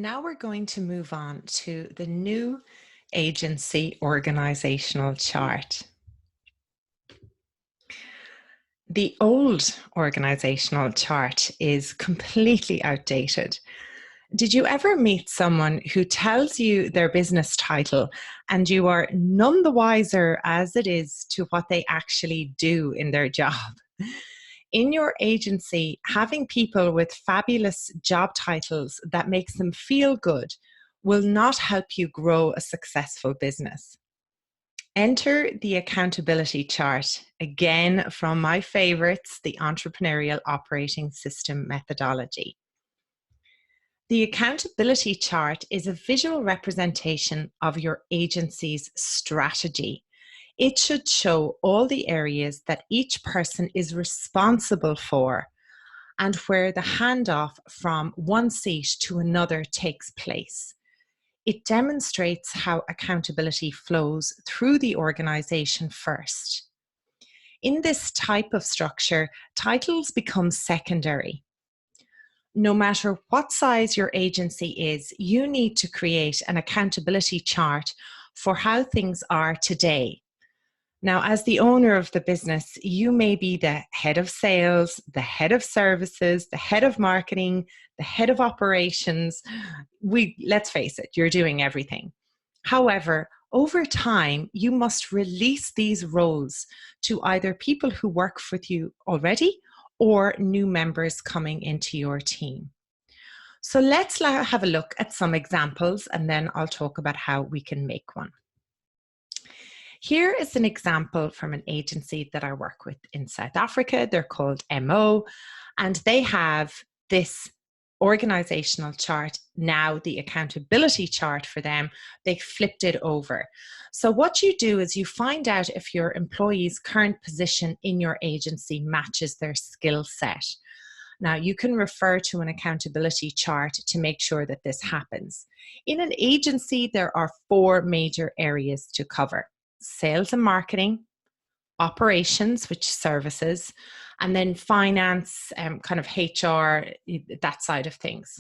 Now we're going to move on to the new agency organizational chart. The old organizational chart is completely outdated. Did you ever meet someone who tells you their business title and you are none the wiser as it is to what they actually do in their job? In your agency, having people with fabulous job titles that makes them feel good will not help you grow a successful business. Enter the accountability chart, again from my favorites, the Entrepreneurial Operating System methodology. The accountability chart is a visual representation of your agency's strategy. It should show all the areas that each person is responsible for and where the handoff from one seat to another takes place. It demonstrates how accountability flows through the organization first. In this type of structure, titles become secondary. No matter what size your agency is, you need to create an accountability chart for how things are today. Now, as the owner of the business, you may be the head of sales, the head of services, the head of marketing, the head of operations. Let's face it, you're doing everything. However, over time, you must release these roles to either people who work with you already or new members coming into your team. So let's have a look at some examples, and then I'll talk about how we can make one. Here is an example from an agency that I work with in South Africa. They're called MO, and they have this organizational chart, now the accountability chart for them. They flipped it over. So what you do is you find out if your employee's current position in your agency matches their skill set. Now, you can refer to an accountability chart to make sure that this happens. In an agency, there are 4 major areas to cover: sales and marketing, operations, which services, and then finance, kind of HR, that side of things.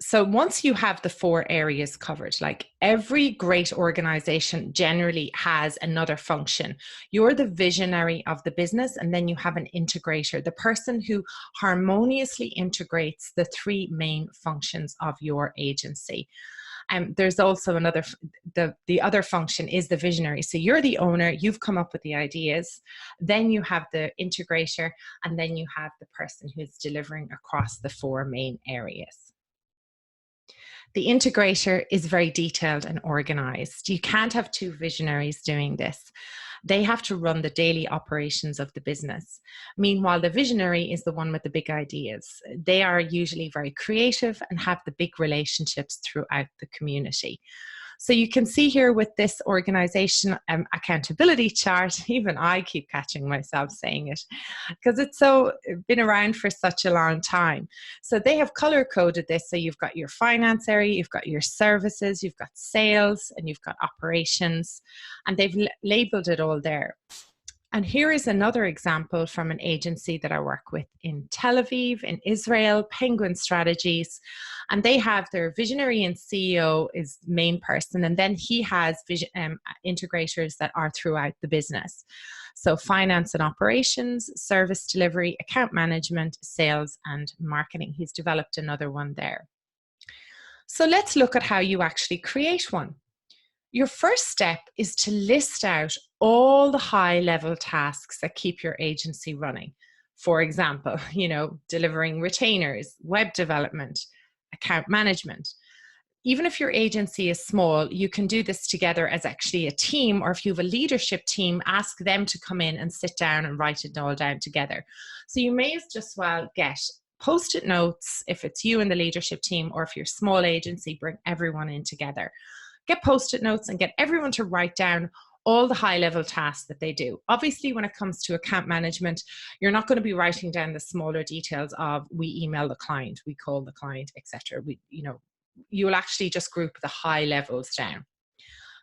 So once you have the 4 areas covered, like every great organization generally has another function. You're the visionary of the business, and then you have an integrator, the person who harmoniously integrates the 3 main functions of your agency. There's also another, the other function is the visionary. So you're the owner, you've come up with the ideas, then you have the integrator, and then you have the person who's delivering across the 4 main areas. The integrator is very detailed and organized. You can't have 2 visionaries doing this. They have to run the daily operations of the business. Meanwhile, the visionary is the one with the big ideas. They are usually very creative and have the big relationships throughout the community. So you can see here with this organization accountability chart, even I keep catching myself saying it because it's been around for such a long time. So they have color coded this. So you've got your finance area, you've got your services, you've got sales, and you've got operations, and they've labeled it all there. And here is another example from an agency that I work with in Tel Aviv, in Israel, Penguin Strategies. And they have their visionary and CEO is the main person. And then he has integrators that are throughout the business. So finance and operations, service delivery, account management, sales, and marketing. He's developed another one there. So let's look at how you actually create one. Your first step is to list out all the high-level tasks that keep your agency running. For example, delivering retainers, web development, account management. Even if your agency is small, you can do this together as actually a team, or if you have a leadership team, ask them to come in and sit down and write it all down together. So you may as just well get Post-it notes if it's you and the leadership team, or if you're a small agency, bring everyone in together. Get Post-it notes and get everyone to write down all the high-level tasks that they do. Obviously, when it comes to account management, you're not going to be writing down the smaller details of we email the client, we call the client, etc. You will actually just group the high levels down.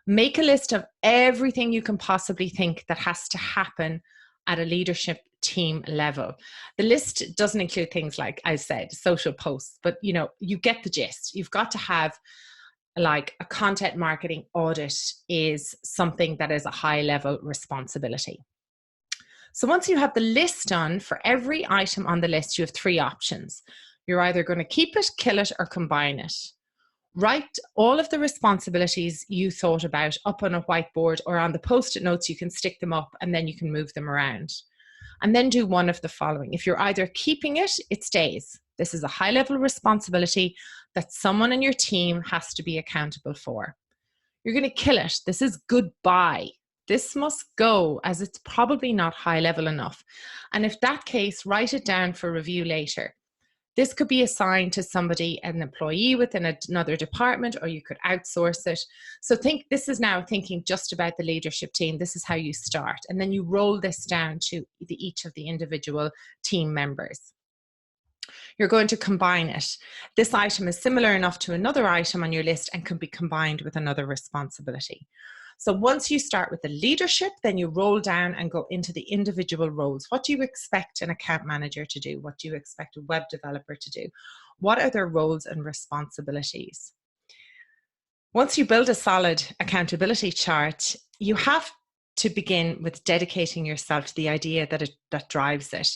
Make a list of everything you can possibly think that has to happen at a leadership team level. The list doesn't include things like I said, social posts, but you get the gist. You've got to have like a content marketing audit is something that is a high level responsibility. So once you have the list done, for every item on the list, you have three options. You're either going to keep it, kill it, or combine it. Write all of the responsibilities you thought about up on a whiteboard or on the post-it notes. You can stick them up and then you can move them around. And then do one of the following. If you're either keeping it, it stays. This is a high-level responsibility that someone in your team has to be accountable for. You're going to kill it. This is goodbye. This must go, as it's probably not high level enough. And if that case, write it down for review later. This could be assigned to somebody, an employee within another department, or you could outsource it. So this is now thinking just about the leadership team. This is how you start. And then you roll this down to each of the individual team members. You're going to combine it. This item is similar enough to another item on your list and can be combined with another responsibility. So once you start with the leadership, then you roll down and go into the individual roles. What do you expect an account manager to do? What do you expect a web developer to do? What are their roles and responsibilities? Once you build a solid accountability chart, you have to begin with dedicating yourself to the idea that drives it.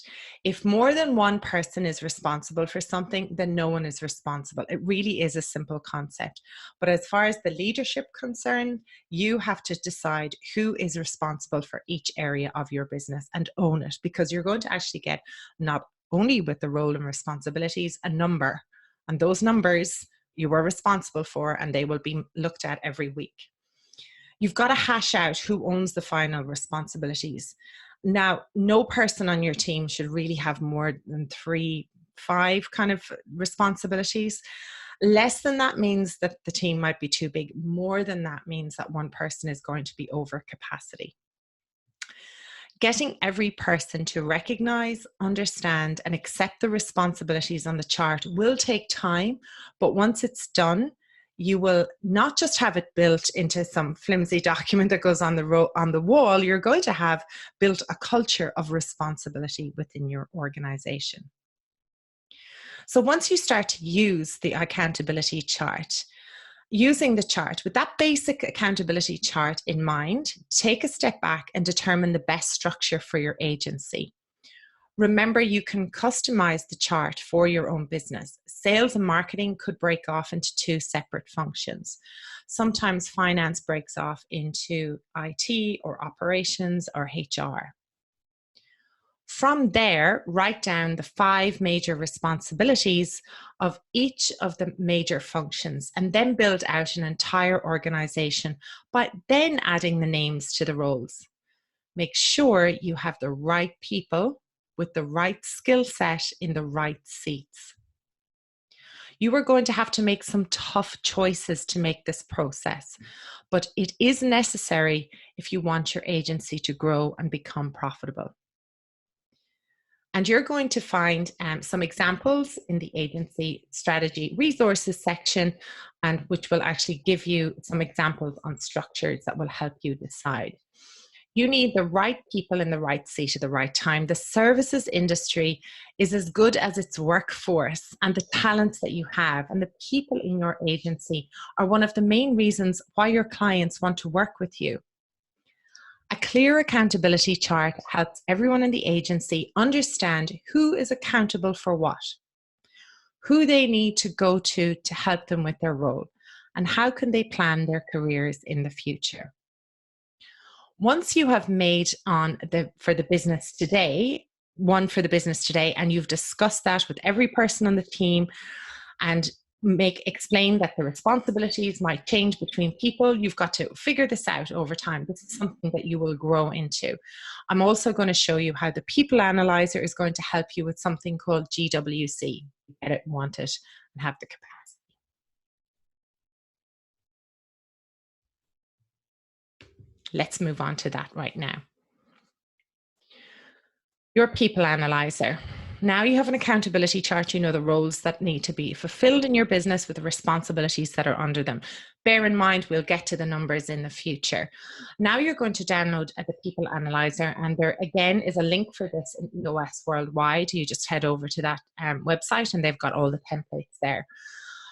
If more than one person is responsible for something, then no one is responsible. It really is a simple concept. But as far as the leadership concerned, you have to decide who is responsible for each area of your business and own it, because you're going to actually get, not only with the role and responsibilities, a number. And those numbers you are responsible for, and they will be looked at every week. You've got to hash out who owns the final responsibilities. Now, no person on your team should really have more than 3-5 kind of responsibilities. Less than that means that the team might be too big. More than that means that one person is going to be over capacity. Getting every person to recognize, understand, and accept the responsibilities on the chart will take time, but once it's done, you will not just have it built into some flimsy document that goes on the wall. You're going to have built a culture of responsibility within your organization. So once you start to use the accountability chart, using the chart with that basic accountability chart in mind, take a step back and determine the best structure for your agency. Remember, you can customize the chart for your own business. Sales and marketing could break off into 2 separate functions. Sometimes finance breaks off into IT or operations or HR. From there, write down the 5 major responsibilities of each of the major functions, and then build out an entire organization by then adding the names to the roles. Make sure you have the right people with the right skill set in the right seats. You are going to have to make some tough choices to make this process, but it is necessary if you want your agency to grow and become profitable. And you're going to find some examples in the agency strategy resources section, and which will actually give you some examples on structures that will help you decide. You need the right people in the right seat at the right time. The services industry is as good as its workforce, and the talents that you have and the people in your agency are one of the main reasons why your clients want to work with you. A clear accountability chart helps everyone in the agency understand who is accountable for what, who they need to go to help them with their role, and how can they plan their careers in the future. Once you have made one for the business today, and you've discussed that with every person on the team and explain that the responsibilities might change between people, you've got to figure this out over time. This is something that you will grow into. I'm also going to show you how the people analyzer is going to help you with something called GWC. Get it, want it, and have the capacity. Let's move on to that right now. Your people analyzer. Now you have an accountability chart, you know the roles that need to be fulfilled in your business with the responsibilities that are under them. Bear in mind, we'll get to the numbers in the future. Now you're going to download the People Analyzer, and there again is a link for this in EOS Worldwide. You just head over to that website and they've got all the templates there.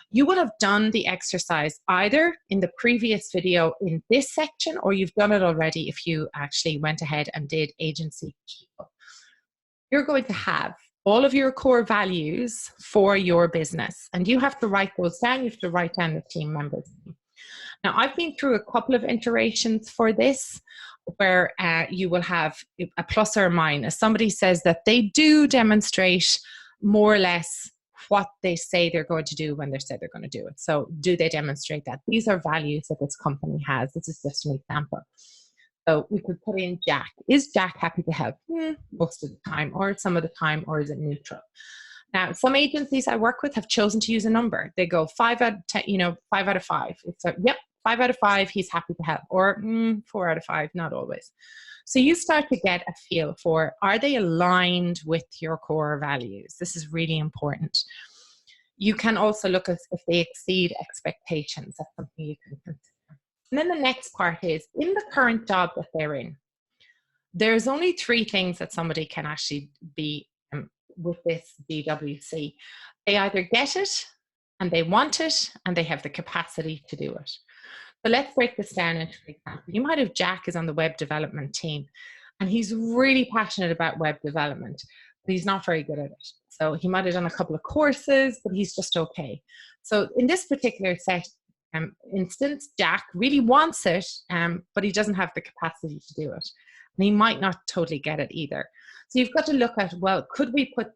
You would have done the exercise either in the previous video in this section, or you've done it already if you actually went ahead and did agency people. You're going to have all of your core values for your business, and you have to write those down. You have to write down the team members. Now, I've been through a couple of iterations for this where you will have a plus or a minus. Somebody says that they do demonstrate more or less what they say they're going to do when they say they're going to do it. So do they demonstrate that? These are values that this company has. This is just an example. So we could put in Jack. Is Jack happy to help? Most of the time, or some of the time, or is it neutral? Now, some agencies I work with have chosen to use a number. They go 5 out of 10, 5 out of 5. It's like, yep, 5 out of 5, he's happy to help, or 4 out of 5, not always. So you start to get a feel for, are they aligned with your core values? This is really important. You can also look at if they exceed expectations. That's something you can consider. And then the next part is, in the current job that they're in, there's only 3 things that somebody can actually be with this DWC. They either get it, and they want it, and they have the capacity to do it. So let's break this down into an example. You might have Jack is on the web development team, and he's really passionate about web development, but he's not very good at it. So he might have done a couple of courses, but he's just okay. So in this particular instance, Jack really wants it, but he doesn't have the capacity to do it. And he might not totally get it either. So you've got to look at, well, could we put,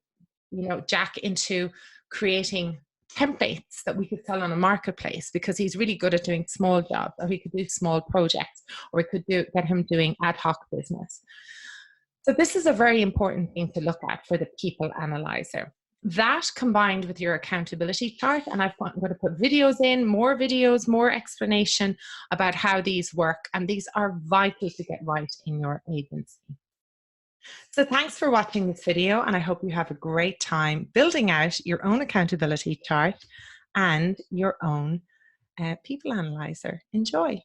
Jack into creating templates that we could sell on a marketplace, because he's really good at doing small jobs, or he could do small projects, or we could get him doing ad hoc business. So this is a very important thing to look at for the People Analyzer. That combined with your accountability chart, and I'm going to put videos in, more videos, more explanation about how these work, and these are vital to get right in your agency. So thanks for watching this video, and I hope you have a great time building out your own accountability chart and your own People Analyzer. Enjoy.